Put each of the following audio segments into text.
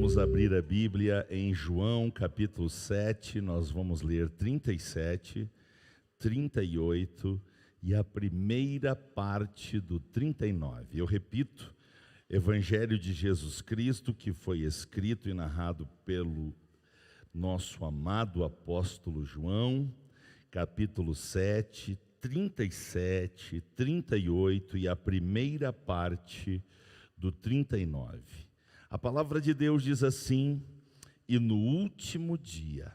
Vamos abrir a Bíblia em João capítulo 7, nós vamos ler 37, 38 e a primeira parte do 39. Eu repito, Evangelho de Jesus Cristo, que foi escrito e narrado pelo nosso amado apóstolo João, capítulo 7, 37, 38 e a primeira parte do 39. A palavra de Deus diz assim: e no último dia,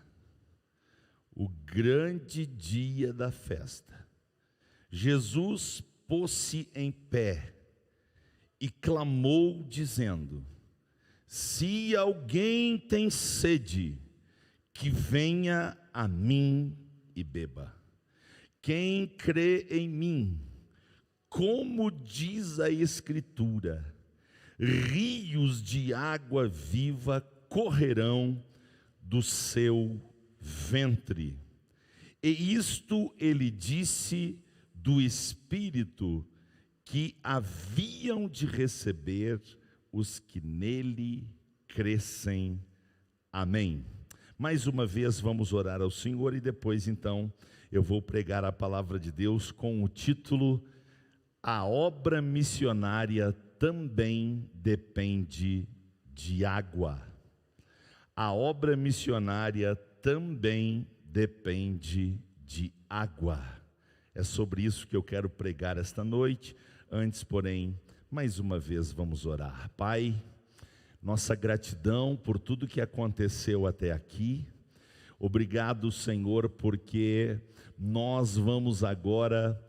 o grande dia da festa, Jesus pôs-se em pé e clamou dizendo: se alguém tem sede, que venha a mim e beba. Quem crê em mim, como diz a Escritura, rios de água viva correrão do seu ventre. E isto ele disse do Espírito que haviam de receber os que nele crescem. Amém. Mais uma vez vamos orar ao Senhor e depois então eu vou pregar a palavra de Deus com o título: a obra missionária também depende de água. A obra missionária também depende de água. É sobre isso que eu quero pregar esta noite. Antes, porém, mais uma vez vamos orar. Pai, nossa gratidão por tudo que aconteceu até aqui. Obrigado, Senhor, porque nós vamos agora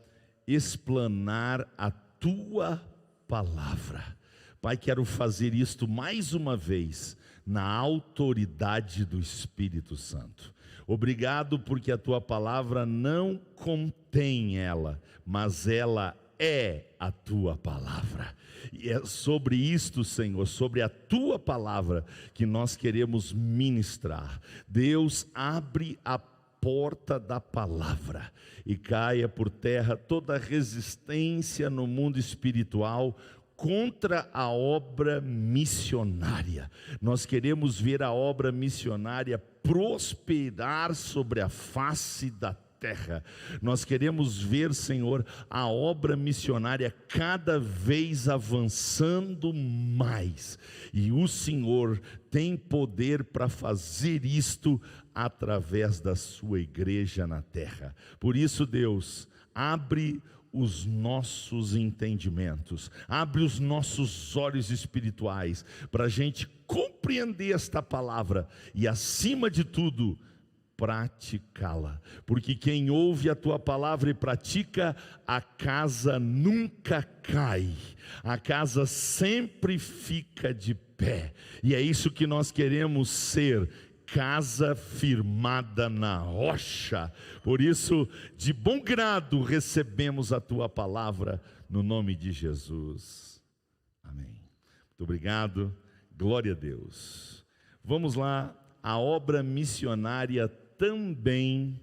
explanar a Tua palavra. Pai, quero fazer isto mais uma vez na autoridade do Espírito Santo. Obrigado porque a Tua palavra não contém ela, mas ela é a Tua palavra. E é sobre isto, Senhor, sobre a Tua palavra que nós queremos ministrar. Deus, abre a porta da palavra e caia por terra toda resistência no mundo espiritual contra a obra missionária. Nós queremos ver a obra missionária prosperar sobre a face da terra. Nós queremos ver, Senhor, a obra missionária cada vez avançando mais. E o Senhor tem poder para fazer isto através da sua igreja na terra. Por isso, Deus, abre os nossos entendimentos, abre os nossos olhos espirituais, para a gente compreender esta palavra e, acima de tudo, praticá-la, porque quem ouve a Tua palavra e pratica, a casa nunca cai, a casa sempre fica de pé, e é isso que nós queremos ser, casa firmada na rocha. Por isso, de bom grado recebemos a Tua palavra, no nome de Jesus, amém. Muito obrigado, glória a Deus. Vamos lá, a obra missionária também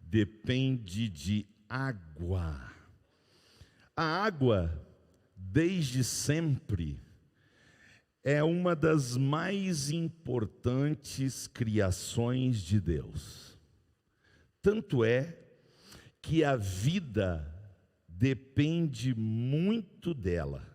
depende de água. A água, desde sempre, é uma das mais importantes criações de Deus. Tanto é que a vida depende muito dela,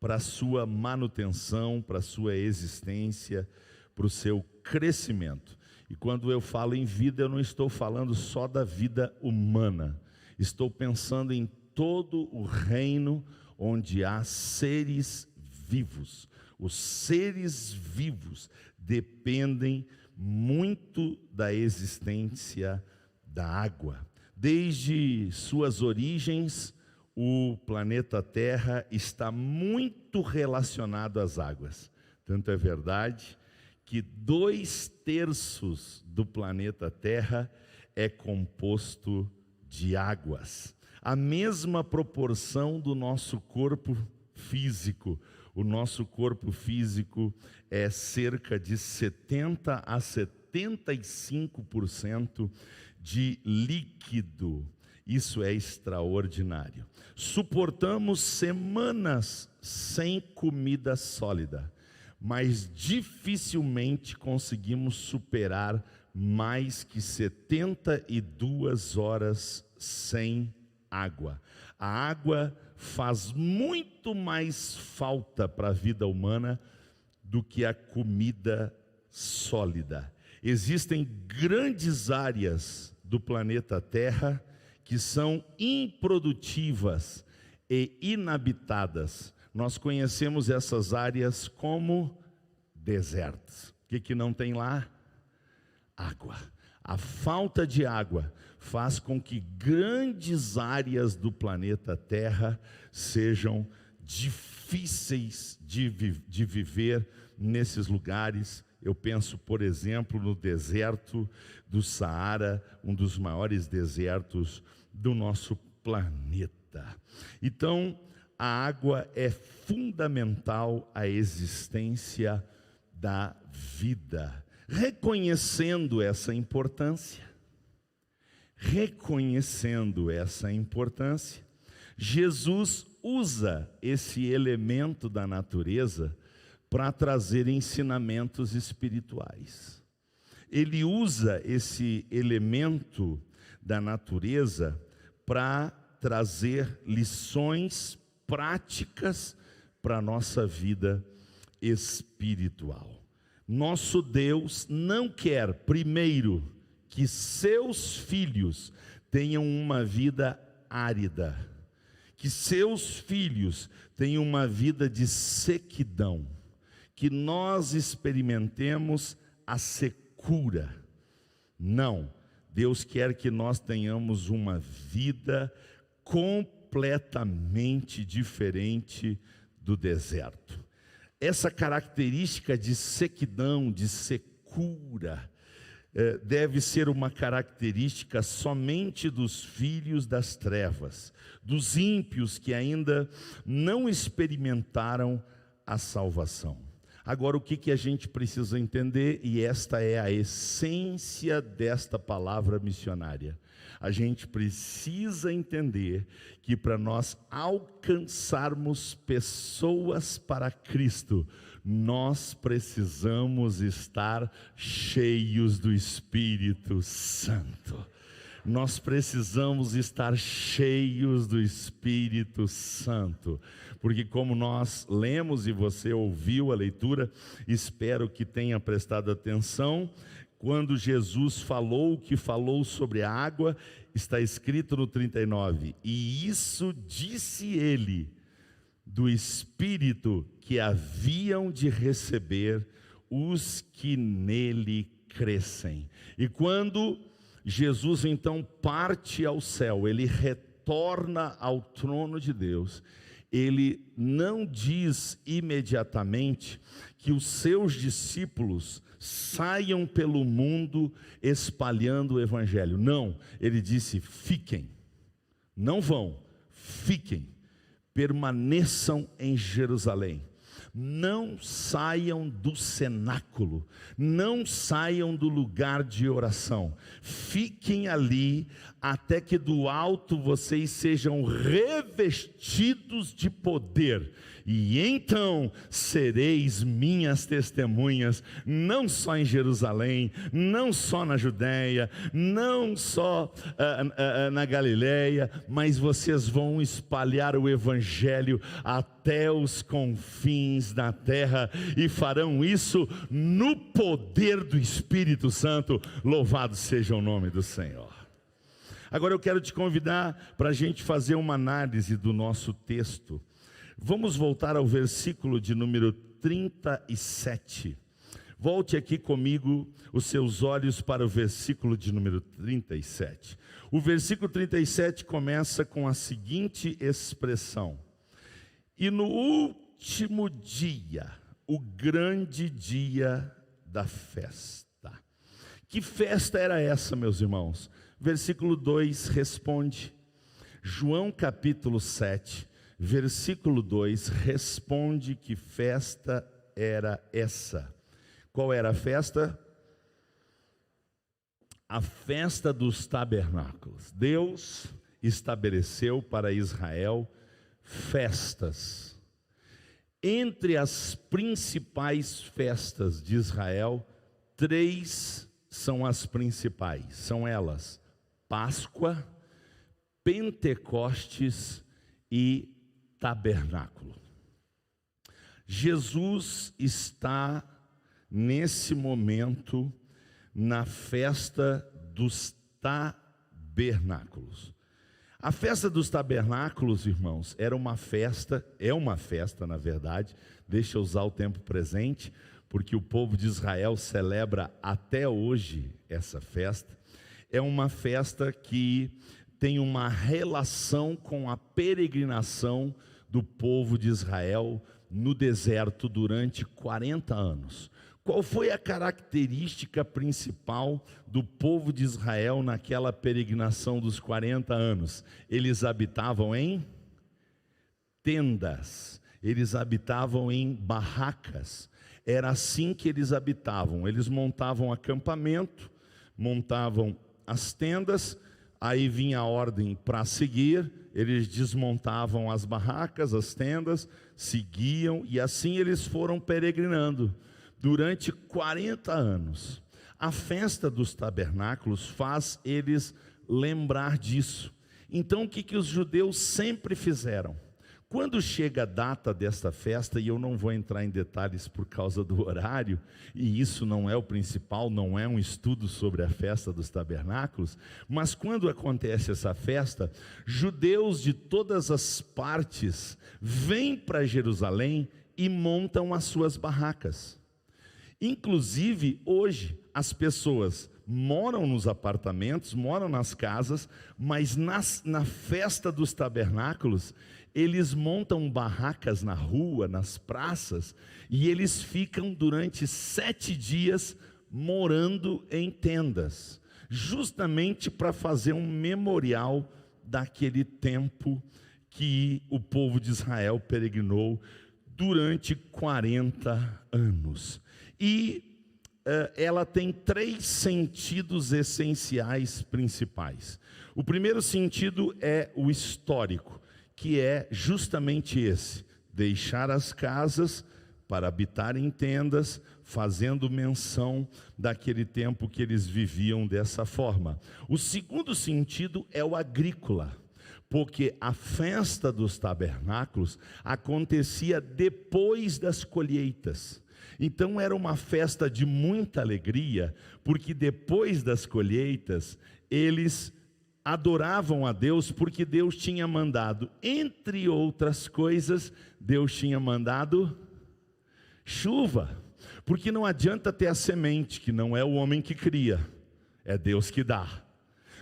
para a sua manutenção, para a sua existência, para o seu crescimento. E quando eu falo em vida, eu não estou falando só da vida humana. Estou pensando em todo o reino onde há seres vivos. Os seres vivos dependem muito da existência da água. Desde suas origens, o planeta Terra está muito relacionado às águas. Tanto é verdade que 2/3 do planeta Terra é composto de águas. A mesma proporção do nosso corpo físico. O nosso corpo físico é cerca de 70 a 75% de líquido. Isso é extraordinário. Suportamos semanas sem comida sólida, mas dificilmente conseguimos superar mais que 72 horas sem água. A água faz muito mais falta para a vida humana do que a comida sólida. Existem grandes áreas do planeta Terra que são improdutivas e inabitadas. Nós conhecemos essas áreas como desertos. O que não tem lá? Água. A falta de água faz com que grandes áreas do planeta Terra sejam difíceis de viver nesses lugares. Eu penso, por exemplo, no deserto do Saara, um dos maiores desertos do nosso planeta. Então, a água é fundamental à existência da vida. Reconhecendo essa importância, Jesus usa esse elemento da natureza para trazer ensinamentos espirituais. Ele usa esse elemento da natureza para trazer lições práticas para a nossa vida espiritual. Nosso Deus não quer, primeiro, que seus filhos tenham uma vida árida, que seus filhos tenham uma vida de sequidão, que nós experimentemos a secura. Não, Deus quer que nós tenhamos uma vida completamente diferente do deserto. Essa característica de sequidão, de secura, deve ser uma característica somente dos filhos das trevas, dos ímpios que ainda não experimentaram a salvação. Agora, o que a gente precisa entender, e esta é a essência desta palavra missionária, a gente precisa entender que para nós alcançarmos pessoas para Cristo, nós precisamos estar cheios do Espírito Santo. Nós precisamos estar cheios do Espírito Santo, porque como nós lemos e você ouviu a leitura, espero que tenha prestado atenção, quando Jesus falou o que falou sobre a água, está escrito no 39, e isso disse ele, do Espírito que haviam de receber os que nele crescem. E quando Jesus então parte ao céu, ele retorna ao trono de Deus, ele não diz imediatamente que os seus discípulos saiam pelo mundo espalhando o evangelho. Não, ele disse: fiquem, não vão, fiquem, permaneçam em Jerusalém. Não saiam do cenáculo, não saiam do lugar de oração, fiquem ali até que do alto vocês sejam revestidos de poder, e então sereis minhas testemunhas, não só em Jerusalém, não só na Judéia, não só na Galileia, mas vocês vão espalhar o evangelho até os confins da terra, e farão isso no poder do Espírito Santo. Louvado seja o nome do Senhor. Agora eu quero te convidar para a gente fazer uma análise do nosso texto. Vamos voltar ao versículo de número 37. Volte aqui comigo os seus olhos para o versículo de número 37. O versículo 37 começa com a seguinte expressão: e no último dia, o grande dia da festa. Que festa era essa, meus irmãos? Versículo 2 responde. João capítulo 7, versículo 2 responde que festa era essa. Qual era a festa? A festa dos tabernáculos. Deus estabeleceu para Israel festas. Entre as principais festas de Israel, 3 são as principais. São elas: Páscoa, Pentecostes e Tabernáculo. Jesus está nesse momento na festa dos tabernáculos. A festa dos tabernáculos, irmãos, é uma festa, na verdade, deixa eu usar o tempo presente, porque o povo de Israel celebra até hoje essa festa. É uma festa que tem uma relação com a peregrinação do povo de Israel no deserto durante 40 anos. Qual foi a característica principal do povo de Israel naquela peregrinação dos 40 anos? Eles habitavam em tendas, eles habitavam em barracas. Era assim que eles habitavam. Eles montavam acampamento, montavam as tendas, aí vinha a ordem para seguir, eles desmontavam as barracas, as tendas, seguiam, e assim eles foram peregrinando durante 40 anos. A festa dos tabernáculos faz eles lembrar disso. Então o que os judeus sempre fizeram? Quando chega a data desta festa, e eu não vou entrar em detalhes por causa do horário, e isso não é o principal, não é um estudo sobre a festa dos tabernáculos, mas quando acontece essa festa, judeus de todas as partes vêm para Jerusalém e montam as suas barracas. Inclusive, hoje, as pessoas moram nos apartamentos, moram nas casas, mas na festa dos tabernáculos, eles montam barracas na rua, nas praças, e eles ficam durante 7 dias morando em tendas, justamente para fazer um memorial daquele tempo que o povo de Israel peregrinou durante 40 anos. E ela tem 3 sentidos essenciais principais. O primeiro sentido é o histórico, que é justamente esse: deixar as casas para habitar em tendas, fazendo menção daquele tempo que eles viviam dessa forma. O segundo sentido é o agrícola, porque a festa dos tabernáculos acontecia depois das colheitas. Então era uma festa de muita alegria, porque depois das colheitas eles adoravam a Deus, porque Deus tinha mandado, entre outras coisas, Deus tinha mandado chuva. Porque não adianta ter a semente, que não é o homem que cria, é Deus que dá.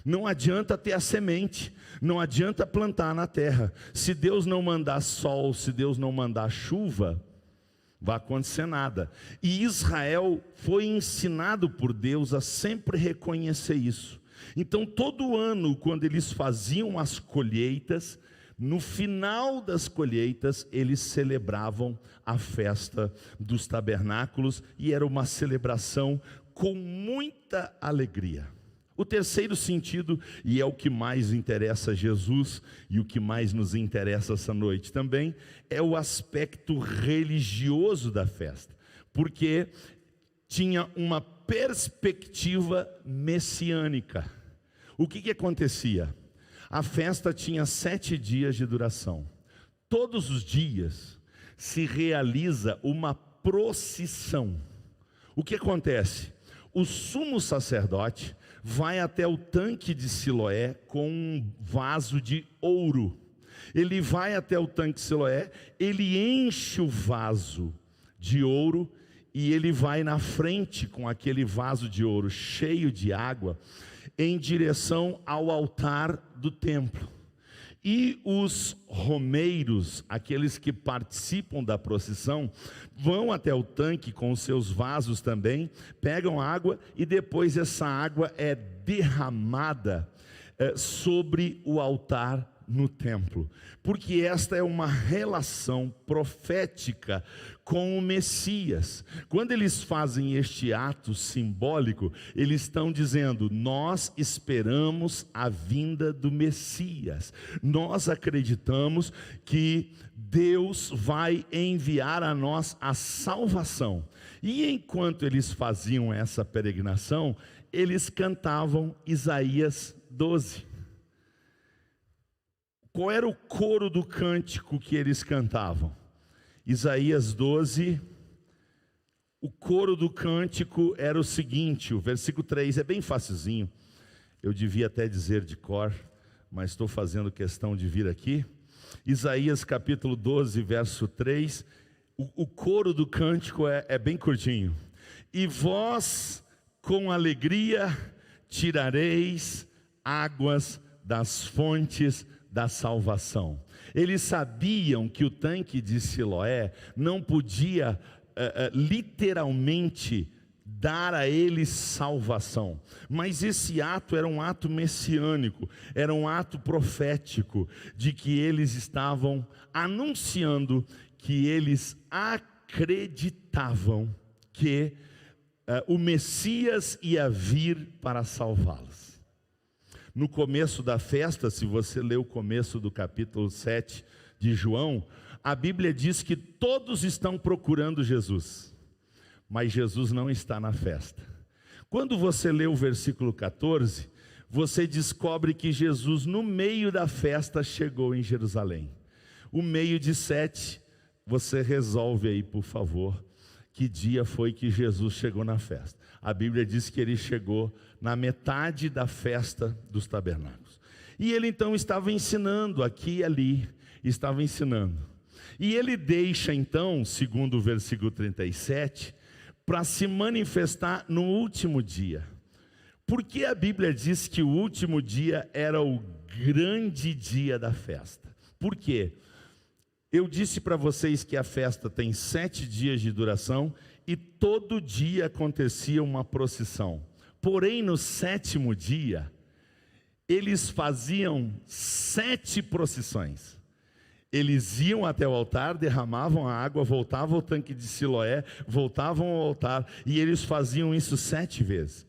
Não adianta ter a semente, não adianta plantar na terra. Se Deus não mandar sol, se Deus não mandar chuva, vai acontecer nada. E Israel foi ensinado por Deus a sempre reconhecer isso. Então todo ano, quando eles faziam as colheitas, no final das colheitas, eles celebravam a festa dos tabernáculos, e era uma celebração com muita alegria. O terceiro sentido, e é o que mais interessa a Jesus, e o que mais nos interessa essa noite também, é o aspecto religioso da festa, porque tinha uma perspectiva messiânica. O que acontecia? A festa tinha 7 dias de duração. Todos os dias se realiza uma procissão. O que acontece? O sumo sacerdote vai até o tanque de Siloé com um vaso de ouro. Ele vai até o tanque de Siloé, ele enche o vaso de ouro, e ele vai na frente com aquele vaso de ouro cheio de água, em direção ao altar do templo. E os romeiros, aqueles que participam da procissão, vão até o tanque com os seus vasos também, pegam água, e depois essa água é derramada sobre o altar no templo, porque esta é uma relação profética com o Messias. Quando eles fazem este ato simbólico, eles estão dizendo: nós esperamos a vinda do Messias, nós acreditamos que Deus vai enviar a nós a salvação. E enquanto eles faziam essa peregrinação, eles cantavam Isaías 12. Qual era o coro do cântico que eles cantavam? Isaías 12, o coro do cântico era o seguinte, o versículo 3, é bem facilzinho, eu devia até dizer de cor, mas estou fazendo questão de vir aqui. Isaías capítulo 12, verso 3, o coro do cântico é bem curtinho. E vós com alegria tirareis águas das fontes da salvação. Eles sabiam que o tanque de Siloé não podia literalmente dar a eles salvação, mas esse ato era um ato messiânico, era um ato profético, de que eles estavam anunciando que eles acreditavam que o Messias ia vir para salvá-los. No começo da festa, se você ler o começo do capítulo 7 de João, a Bíblia diz que todos estão procurando Jesus, mas Jesus não está na festa. Quando você lê o versículo 14, você descobre que Jesus, no meio da festa, chegou em Jerusalém. O meio de 7, você resolve aí, por favor, que dia foi que Jesus chegou na festa. A Bíblia diz que ele chegou na metade da festa dos tabernáculos. E ele então estava ensinando aqui e ali, estava ensinando. E ele deixa então, segundo o versículo 37, para se manifestar no último dia. Porque a Bíblia diz que o último dia era o grande dia da festa. Por quê? Eu disse para vocês que a festa tem 7 dias de duração e todo dia acontecia uma procissão. Porém, no 7º dia, eles faziam 7 procissões. Eles iam até o altar, derramavam a água, voltavam ao tanque de Siloé, voltavam ao altar, e eles faziam isso 7 vezes.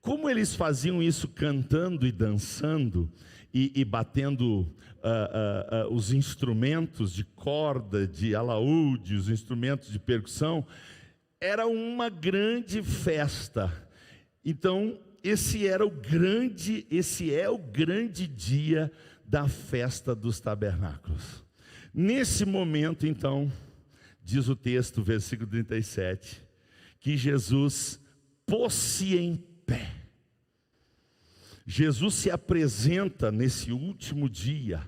Como eles faziam isso cantando e dançando, e batendo os instrumentos de corda, de alaúde, os instrumentos de percussão, era uma grande festa. Então, esse é o grande dia da festa dos tabernáculos. Nesse momento, então, diz o texto, versículo 37, que Jesus pôs-se em pé. Jesus se apresenta nesse último dia,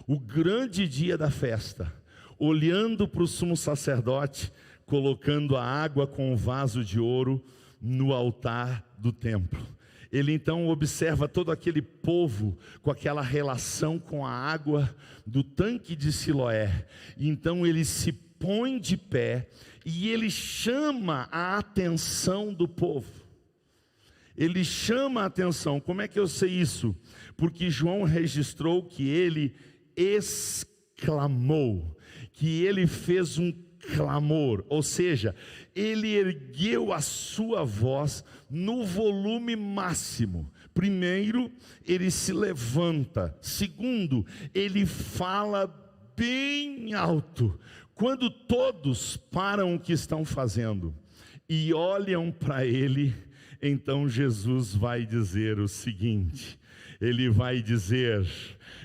o grande dia da festa, olhando para o sumo sacerdote, colocando a água com o vaso de ouro no altar do templo. Ele então observa todo aquele povo com aquela relação com a água do tanque de Siloé. E então ele se põe de pé e ele chama a atenção do povo. Ele chama a atenção. Como é que eu sei isso? Porque João registrou que ele exclamou, que ele fez um clamor, ou seja, ele ergueu a sua voz no volume máximo. Primeiro, ele se levanta. Segundo, ele fala bem alto. Quando todos param o que estão fazendo e olham para ele, então Jesus vai dizer o seguinte, ele vai dizer: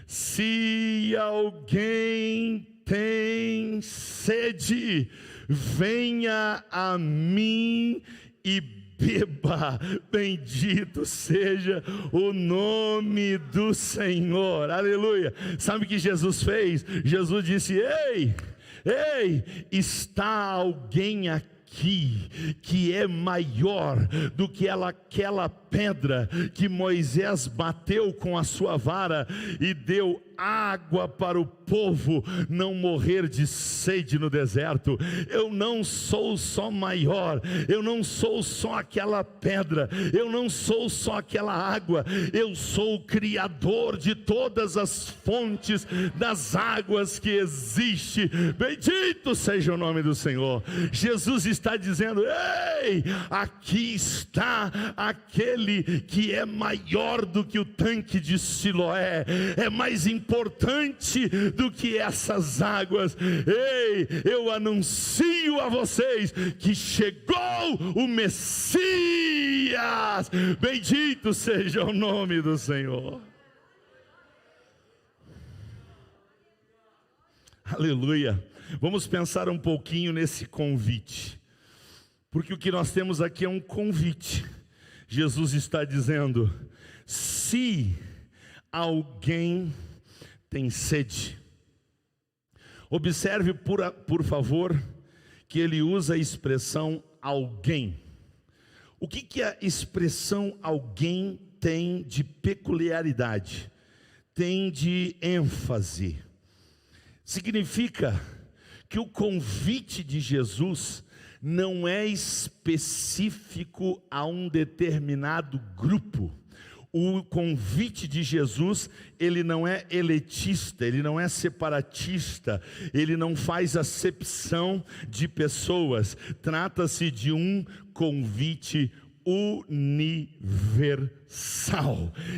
se alguém tem sede, venha a mim e beba, bendito seja o nome do Senhor, aleluia. Sabe o que Jesus fez? Jesus disse: ei, está alguém aqui que é maior do que aquela pedra que Moisés bateu com a sua vara e deu água para o povo não morrer de sede no deserto. Eu não sou só maior, eu não sou só aquela pedra, eu não sou só aquela água, eu sou o Criador de todas as fontes das águas que existe. Bendito seja o nome do Senhor. Jesus está dizendo: ei, aqui está aquele que é maior do que o tanque de Siloé, é mais importante do que essas águas. Ei, eu anuncio a vocês que chegou o Messias. Bendito seja o nome do Senhor. Aleluia. Vamos pensar um pouquinho nesse convite, porque o que nós temos aqui é um convite. Jesus está dizendo: se alguém tem sede. Observe por favor que ele usa a expressão alguém. O que a expressão alguém tem de peculiaridade, tem de ênfase? Significa que o convite de Jesus não é específico a um determinado grupo. O convite de Jesus, ele não é elitista, ele não é separatista, ele não faz acepção de pessoas. Trata-se de um convite universal.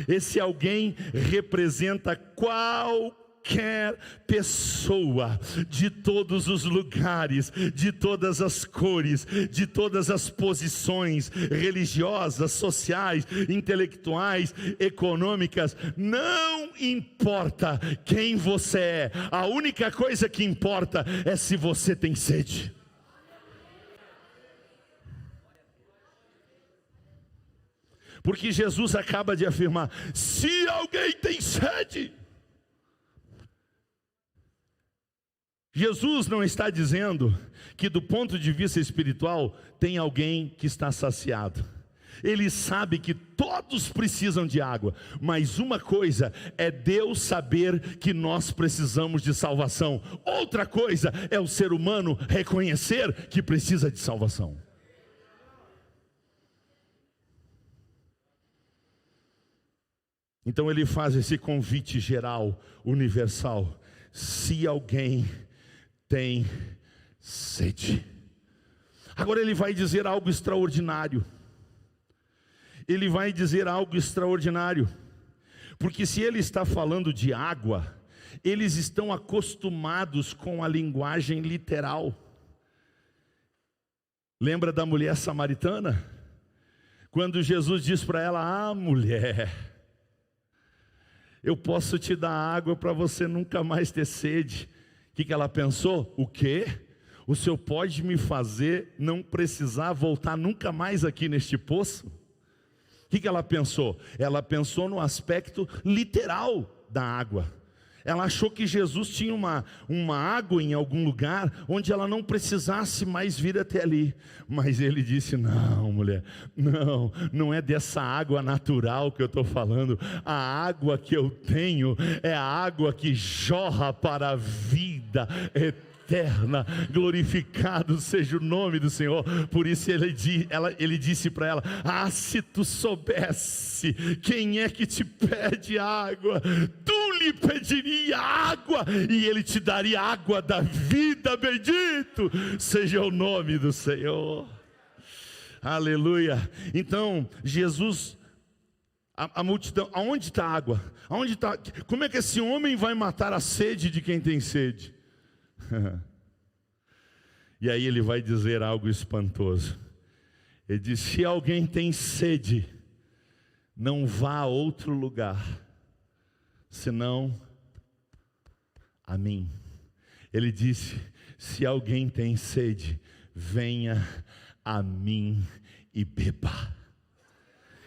Esse alguém representa qualquer pessoa, de todos os lugares, de todas as cores, de todas as posições religiosas, sociais, intelectuais, econômicas. Não importa quem você é, a única coisa que importa é se você tem sede. Porque Jesus acaba de afirmar: se alguém tem sede. Jesus não está dizendo que do ponto de vista espiritual tem alguém que está saciado. Ele sabe que todos precisam de água, mas uma coisa é Deus saber que nós precisamos de salvação, outra coisa é o ser humano reconhecer que precisa de salvação. Então ele faz esse convite geral, universal: se alguém tem sede. Agora ele vai dizer algo extraordinário. Ele vai dizer algo extraordinário, porque se ele está falando de água, eles estão acostumados com a linguagem literal. Lembra da mulher samaritana? Quando Jesus diz para ela: ah, mulher, eu posso te dar água para você nunca mais ter sede. O que ela pensou? O quê? O Senhor pode me fazer não precisar voltar nunca mais aqui neste poço? O que ela pensou? Ela pensou no aspecto literal da água. Ela achou que Jesus tinha uma água em algum lugar onde ela não precisasse mais vir até ali. Mas ele disse: não, mulher, não é dessa água natural que eu estou falando. A água que eu tenho é a água que jorra para a vida eterna. Glorificado seja o nome do Senhor. Por isso ele disse para ela: ah, se tu soubesse quem é que te pede água, tu lhe pediria água e ele te daria água da vida. Bendito seja o nome do Senhor. Aleluia. Então Jesus, a multidão: aonde está a água? Aonde está? Como é que esse homem vai matar a sede de quem tem sede? E aí ele vai dizer algo espantoso. Ele diz: se alguém tem sede, não vá a outro lugar, senão a mim. Ele disse: se alguém tem sede, venha a mim e beba.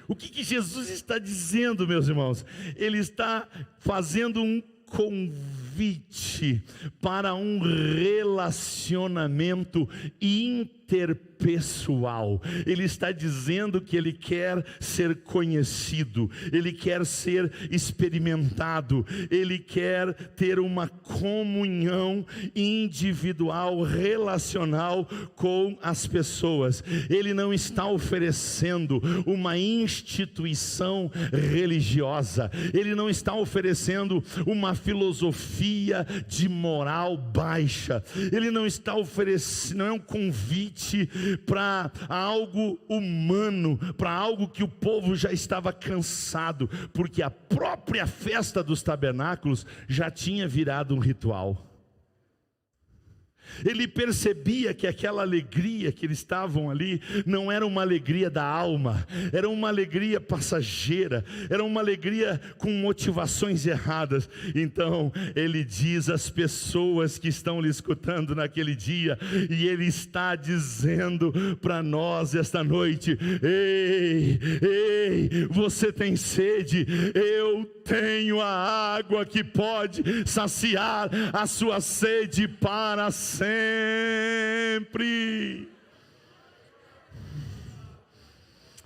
O que Jesus está dizendo, meus irmãos? Ele está fazendo um convite para um relacionamento interpessoal. Ele está dizendo que ele quer ser conhecido, ele quer ser experimentado, ele quer ter uma comunhão individual, relacional com as pessoas. Ele não está oferecendo uma instituição religiosa, ele não está oferecendo uma filosofia de moral baixa, ele não está oferecendo, não é um convite para algo humano, para algo que o povo já estava cansado, porque a própria festa dos tabernáculos já tinha virado um ritual. Ele percebia que aquela alegria que eles estavam ali não era uma alegria da alma, era uma alegria passageira, era uma alegria com motivações erradas. Então ele diz às pessoas que estão lhe escutando naquele dia, e ele está dizendo para nós esta noite: ei, você tem sede? Eu tenho a água que pode saciar a sua sede para sempre.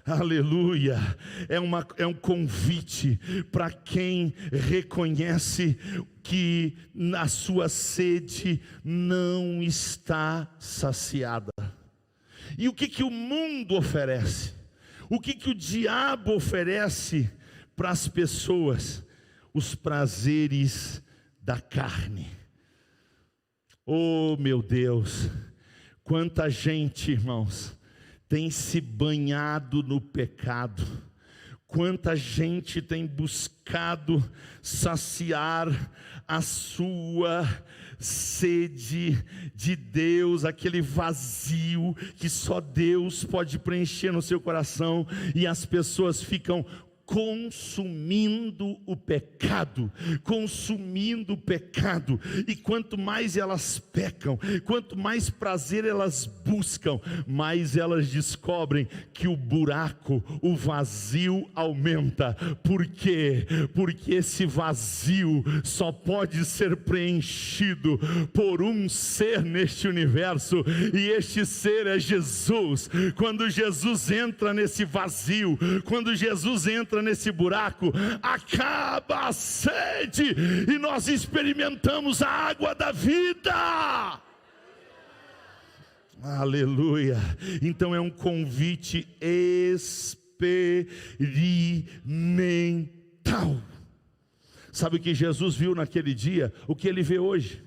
Aleluia. É um convite para quem reconhece que a sua sede não está saciada. E o que o mundo oferece? O que o diabo oferece para as pessoas? Os prazeres da carne. Oh meu Deus, quanta gente, irmãos, tem se banhado no pecado, quanta gente tem buscado saciar a sua sede de Deus, aquele vazio que só Deus pode preencher no seu coração, e as pessoas ficam consumindo o pecado, e quanto mais elas pecam, quanto mais prazer elas buscam, mais elas descobrem que o buraco, o vazio aumenta. Por quê? Porque esse vazio só pode ser preenchido por um ser neste universo, e este ser é Jesus. Quando Jesus entra nesse vazio, quando Jesus entra nesse buraco, acaba a sede e nós experimentamos a água da vida. Aleluia. Então é um convite experimental. Sabe o que Jesus viu naquele dia? O que ele vê hoje?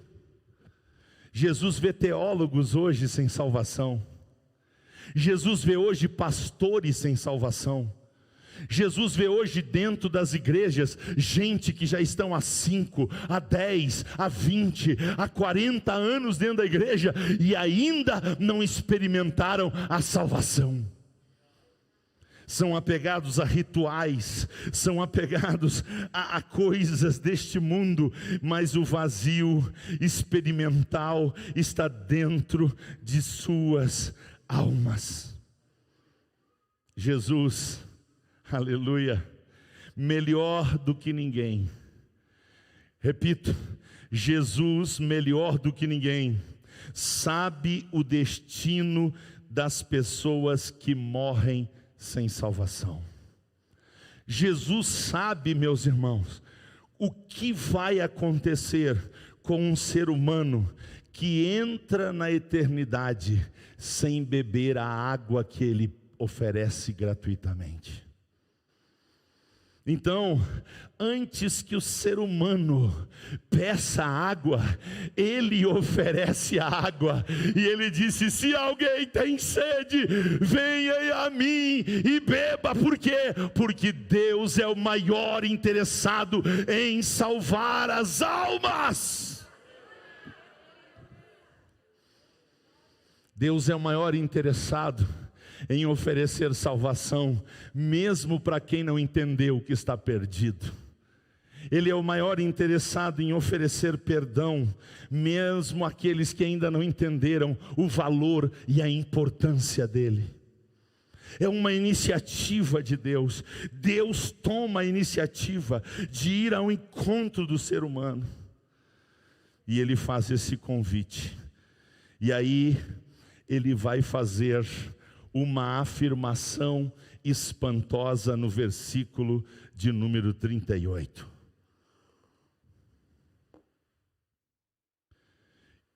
Jesus vê teólogos hoje sem salvação. Jesus vê hoje pastores sem salvação. Jesus vê hoje dentro das igrejas gente que já estão há 5, há 10, há 20, há 40 anos dentro da igreja e ainda não experimentaram a salvação. São apegados a rituais, são apegados a coisas deste mundo, mas o vazio experimental está dentro de suas almas. Jesus, aleluia, melhor do que ninguém. Repito, Jesus, melhor do que ninguém, sabe o destino das pessoas que morrem sem salvação. Jesus sabe, meus irmãos, o que vai acontecer com um ser humano que entra na eternidade sem beber a água que ele oferece gratuitamente. Então, antes que o ser humano peça água, ele oferece a água, e ele disse: se alguém tem sede, venha a mim e beba. Por quê? Porque Deus é o maior interessado em salvar as almas. Deus é o maior interessado em oferecer salvação, mesmo para quem não entendeu que está perdido. Ele é o maior interessado em oferecer perdão, mesmo aqueles que ainda não entenderam o valor e a importância dele. É uma iniciativa de Deus. Deus toma a iniciativa de ir ao encontro do ser humano. E Ele faz esse convite. E aí Ele vai fazer uma afirmação espantosa no versículo de número 38.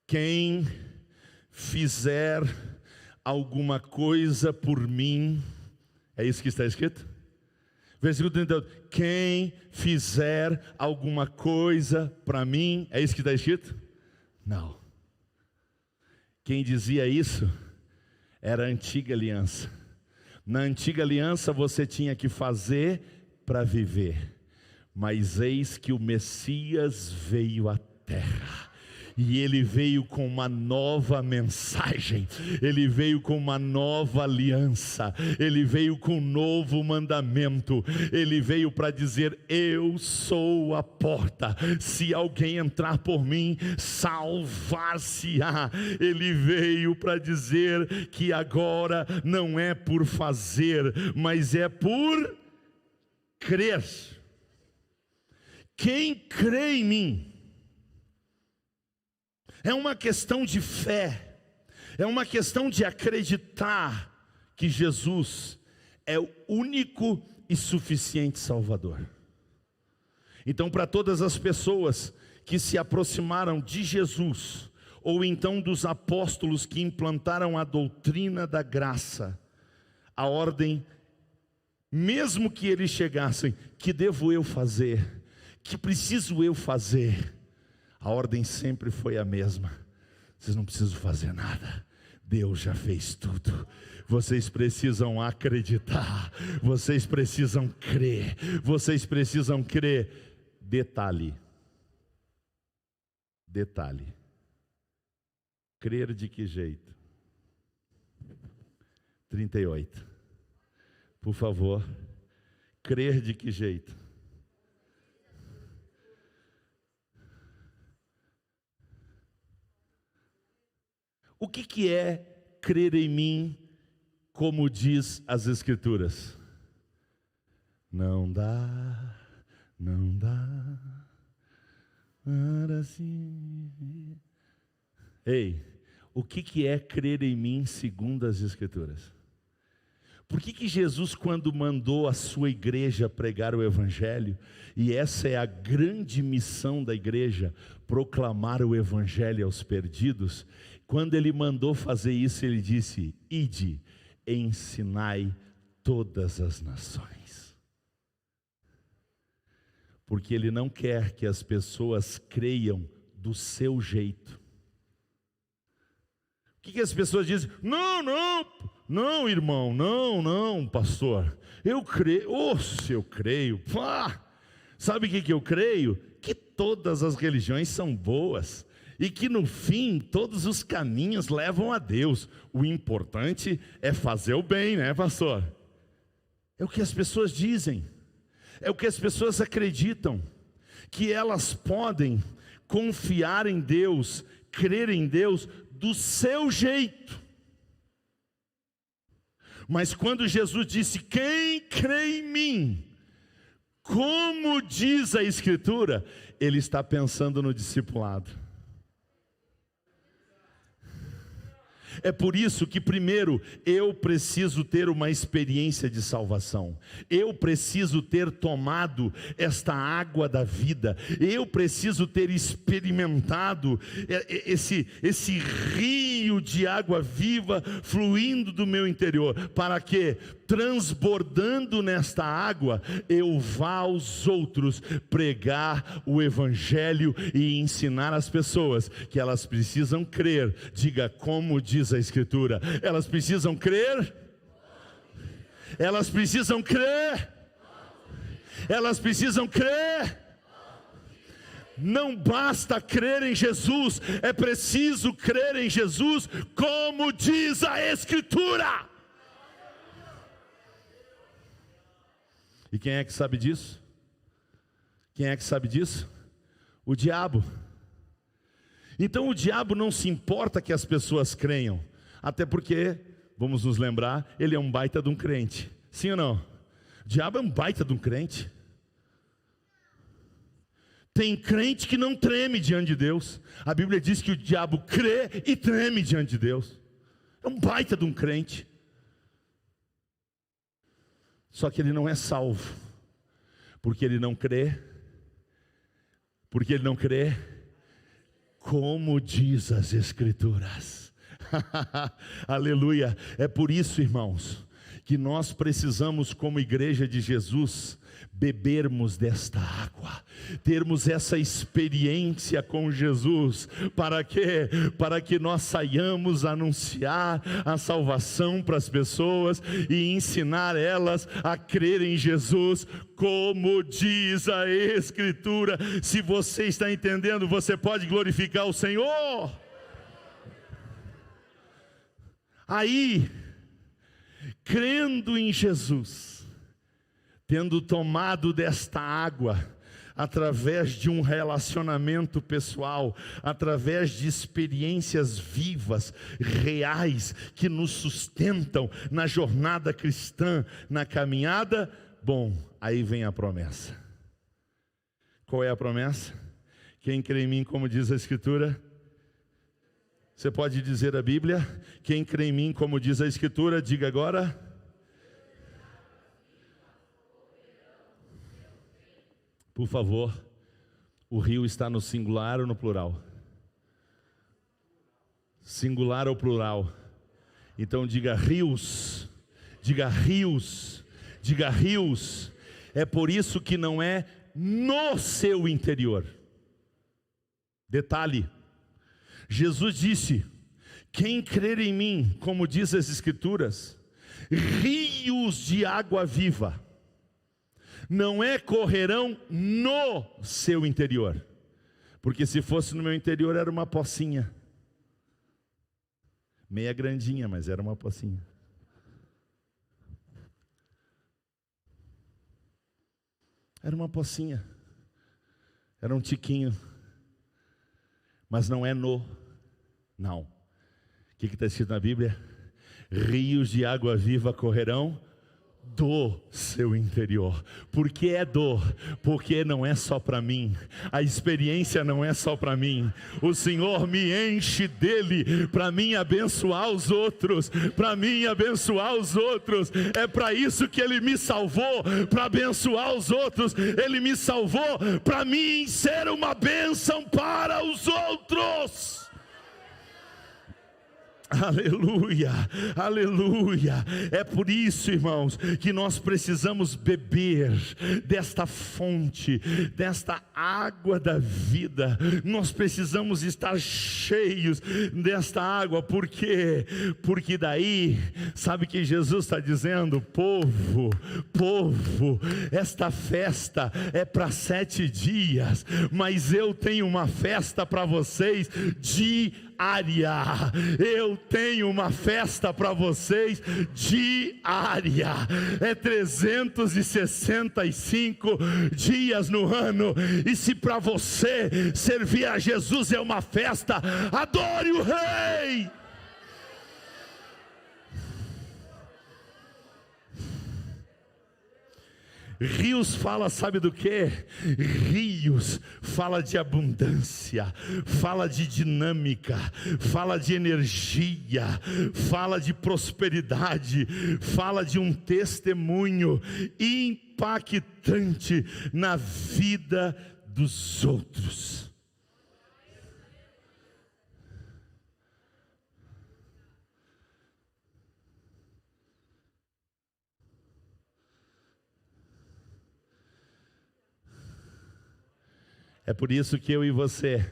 Quem fizer alguma coisa por mim, é isso que está escrito? Versículo 38, quem fizer alguma coisa para mim, é isso que está escrito? Não. Quem dizia isso era a antiga aliança. Na antiga aliança você tinha que fazer para viver, mas eis que o Messias veio à terra. E Ele veio com uma nova mensagem, Ele veio com uma nova aliança, Ele veio com um novo mandamento, Ele veio para dizer: eu sou a porta, se alguém entrar por mim, salvar-se-á. Ele veio para dizer que agora não é por fazer, mas é por crer. Quem crê em mim? É uma questão de fé, é uma questão de acreditar que Jesus é o único e suficiente Salvador. Então, para todas as pessoas que se aproximaram de Jesus, ou então dos apóstolos que implantaram a doutrina da graça, a ordem, mesmo que eles chegassem: que devo eu fazer? Que preciso eu fazer? A ordem sempre foi a mesma: vocês não precisam fazer nada, Deus já fez tudo. Vocês precisam acreditar, vocês precisam crer, vocês precisam crer. Detalhe, crer de que jeito? 38, por favor, crer de que jeito? O que é crer em mim, como diz as Escrituras? Não dá para assim. Ei, o que é crer em mim segundo as Escrituras? Por que Jesus, quando mandou a sua igreja pregar o Evangelho, e essa é a grande missão da igreja, proclamar o Evangelho aos perdidos, quando Ele mandou fazer isso, Ele disse: ide, ensinai todas as nações. Porque Ele não quer que as pessoas creiam do seu jeito. O que as pessoas dizem? Não, irmão, não, pastor, eu creio, se eu creio, sabe o que eu creio? Que todas as religiões são boas, e que no fim, todos os caminhos levam a Deus, o importante é fazer o bem, né, pastor? É o que as pessoas dizem, é o que as pessoas acreditam, que elas podem confiar em Deus, crer em Deus, do seu jeito. Mas quando Jesus disse: quem crê em mim, como diz a Escritura, Ele está pensando no discipulado. É por isso que primeiro eu preciso ter uma experiência de salvação. Eu preciso ter tomado esta água da vida. Eu preciso ter experimentado esse rio de água viva fluindo do meu interior, para que, transbordando nesta água, eu vá aos outros pregar o Evangelho e ensinar as pessoas que elas precisam crer. Diga como diz a Escritura: elas precisam crer, elas precisam crer, elas precisam crer. Não basta crer em Jesus, é preciso crer em Jesus como diz a Escritura. E quem é que sabe disso? Quem é que sabe disso? O diabo. Então o diabo não se importa que as pessoas creiam, até porque vamos nos lembrar, ele é um baita de um crente. Sim ou não? O diabo é um baita de um crente. Tem crente que não treme diante de Deus. A Bíblia diz que o diabo crê e treme diante de Deus. É um baita de um crente. Só que ele não é salvo, porque ele não crê. Porque ele não crê, como diz as Escrituras. Aleluia. É por isso, irmãos, que nós precisamos, como igreja de Jesus, bebermos desta água, termos essa experiência com Jesus. Para quê? Para que nós saiamos a anunciar a salvação para as pessoas e ensinar elas a crer em Jesus, como diz a Escritura. Se você está entendendo, você pode glorificar o Senhor. Aí, crendo em Jesus, tendo tomado desta água, através de um relacionamento pessoal, através de experiências vivas, reais, que nos sustentam na jornada cristã, na caminhada, bom, aí vem a promessa. Qual é a promessa? Quem crê em mim, como diz a Escritura? Você pode dizer a Bíblia? Quem crê em mim, como diz a Escritura, diga agora. Por favor, o rio está no singular ou no plural? Singular ou plural? Então diga rios, diga rios, diga rios. É por isso que não é no seu interior. Detalhe, Jesus disse: quem crer em mim, como diz as Escrituras, rios de água viva, não é correrão no seu interior, porque se fosse no meu interior era uma pocinha, meia grandinha, mas era uma pocinha. Era uma pocinha, era um tiquinho, mas não é no, não. O que está escrito na Bíblia? Rios de água viva correrão do seu interior. Por que é dor? Porque não é só para mim, a experiência não é só para mim. O Senhor me enche dele para mim abençoar os outros, para mim abençoar os outros. É para isso que ele me salvou, para abençoar os outros. Ele me salvou para mim ser uma bênção para os outros. Aleluia, aleluia. É por isso, irmãos, que nós precisamos beber desta fonte, desta água da vida. Nós precisamos estar cheios desta água. Por quê? Porque daí, sabe que Jesus está dizendo? Povo, esta festa é para 7 dias, mas eu tenho uma festa para vocês diária. Eu tenho uma festa para vocês diária. É 365 dias no ano. E se para você servir a Jesus é uma festa, adore o Rei. Rios fala, sabe do que? Rios fala de abundância, fala de dinâmica, fala de energia, fala de prosperidade, fala de um testemunho impactante na vida dos outros. É por isso que eu e você,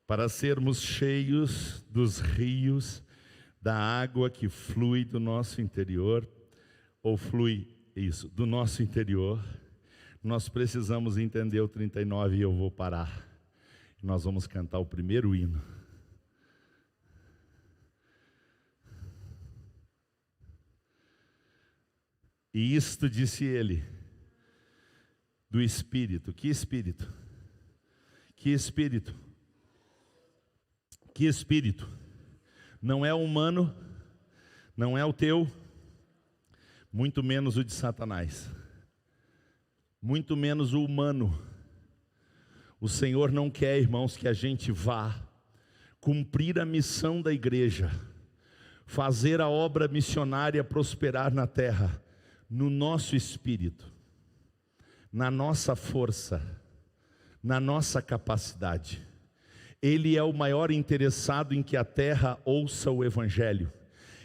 para sermos cheios dos rios, da água que flui do nosso interior, ou flui isso, do nosso interior, nós precisamos entender o 39 e eu vou parar. Nós vamos cantar o primeiro hino. E isto disse ele, do Espírito. Que Espírito? Que Espírito? Que Espírito? Não é humano, não é o teu, muito menos o de Satanás, muito menos o humano. O Senhor não quer, irmãos, que a gente vá cumprir a missão da igreja, fazer a obra missionária prosperar na terra, no nosso espírito, na nossa força, na nossa capacidade. Ele é o maior interessado em que a terra ouça o Evangelho.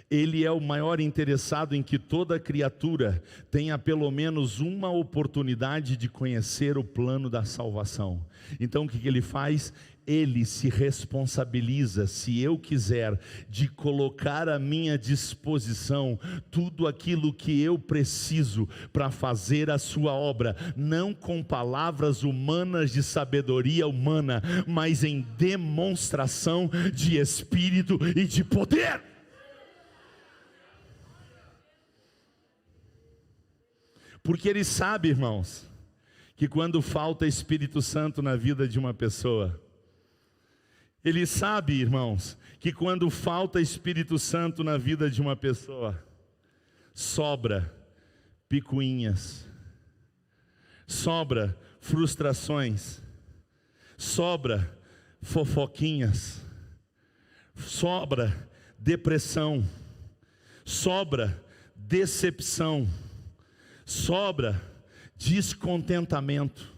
Ele é o maior interessado em que toda criatura tenha pelo menos uma oportunidade de conhecer o plano da salvação. Então o que ele faz? Ele se responsabiliza, se eu quiser, de colocar à minha disposição tudo aquilo que eu preciso para fazer a sua obra, não com palavras humanas de sabedoria humana, mas em demonstração de espírito e de poder. Porque ele sabe, irmãos, que quando falta Espírito Santo na vida de uma pessoa, ele sabe, irmãos, que quando falta Espírito Santo na vida de uma pessoa, sobra picuinhas, sobra frustrações, sobra fofoquinhas, sobra depressão, sobra decepção, sobra descontentamento.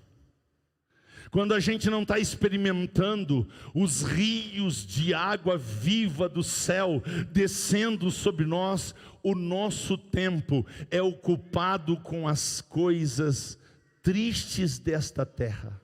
Quando a gente não está experimentando os rios de água viva do céu descendo sobre nós, o nosso tempo é ocupado com as coisas tristes desta terra.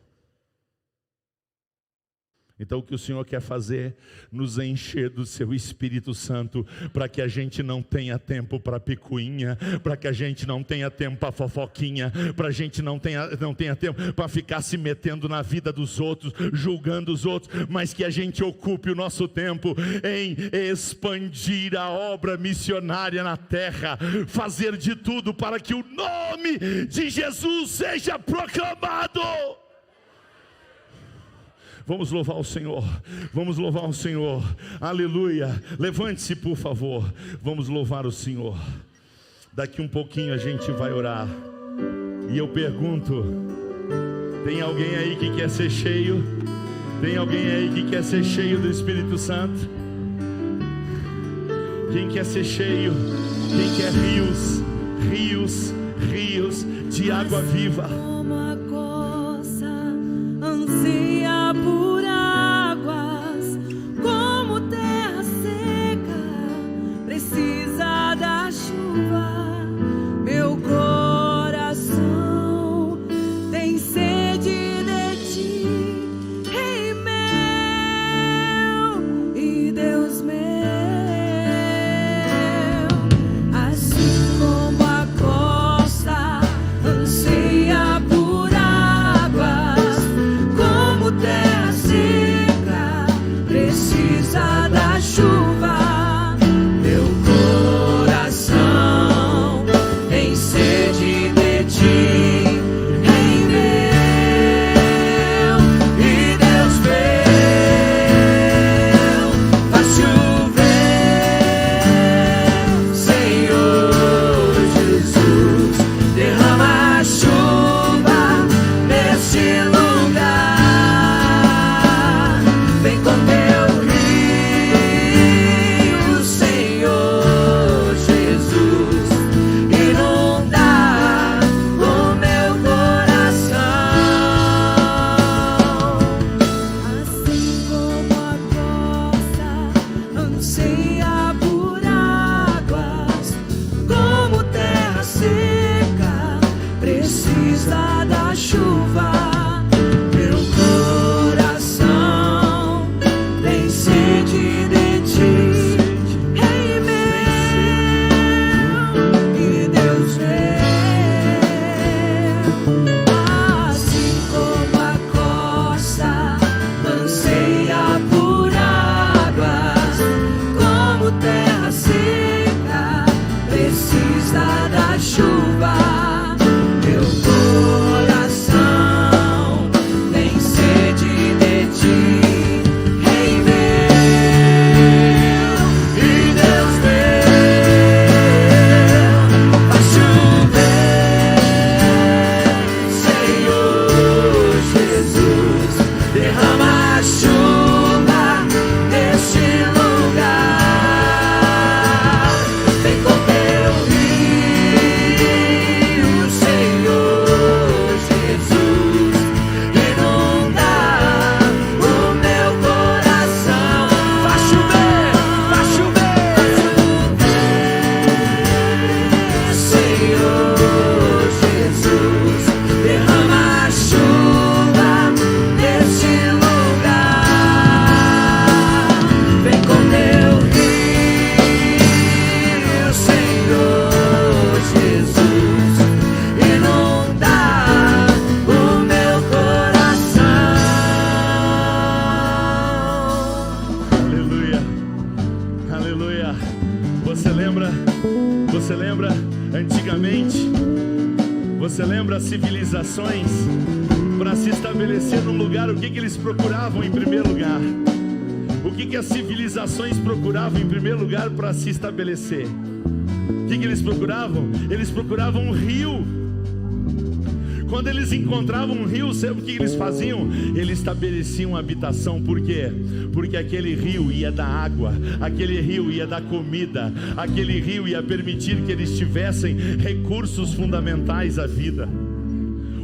Então o que o Senhor quer fazer? Nos encher do seu Espírito Santo, para que a gente não tenha tempo para picuinha, para que a gente não tenha tempo para fofoquinha, para a gente não tenha tempo para ficar se metendo na vida dos outros, julgando os outros, mas que a gente ocupe o nosso tempo em expandir a obra missionária na terra, fazer de tudo para que o nome de Jesus seja proclamado. Vamos louvar o Senhor, vamos louvar o Senhor, aleluia. Levante-se, por favor, vamos louvar o Senhor. Daqui um pouquinho a gente vai orar. E eu pergunto: tem alguém aí que quer ser cheio? Tem alguém aí que quer ser cheio do Espírito Santo? Quem quer ser cheio? Quem quer rios, rios, rios de água viva? Como a coça anseia por águas, como terra seca precisa da chuva, meu coração tem sede de ti, Rei meu e Deus meu. Assim como a costa anseia por águas, lembra antigamente? Você lembra as civilizações? Para se estabelecer num lugar, o que eles procuravam em primeiro lugar? O que as civilizações procuravam em primeiro lugar para se estabelecer? O que eles procuravam? Eles procuravam um rio. Quando eles encontravam um rio, sabe o que eles faziam? Eles estabeleciam habitação. Por quê? Porque aquele rio ia dar água, aquele rio ia dar comida, aquele rio ia permitir que eles tivessem recursos fundamentais à vida.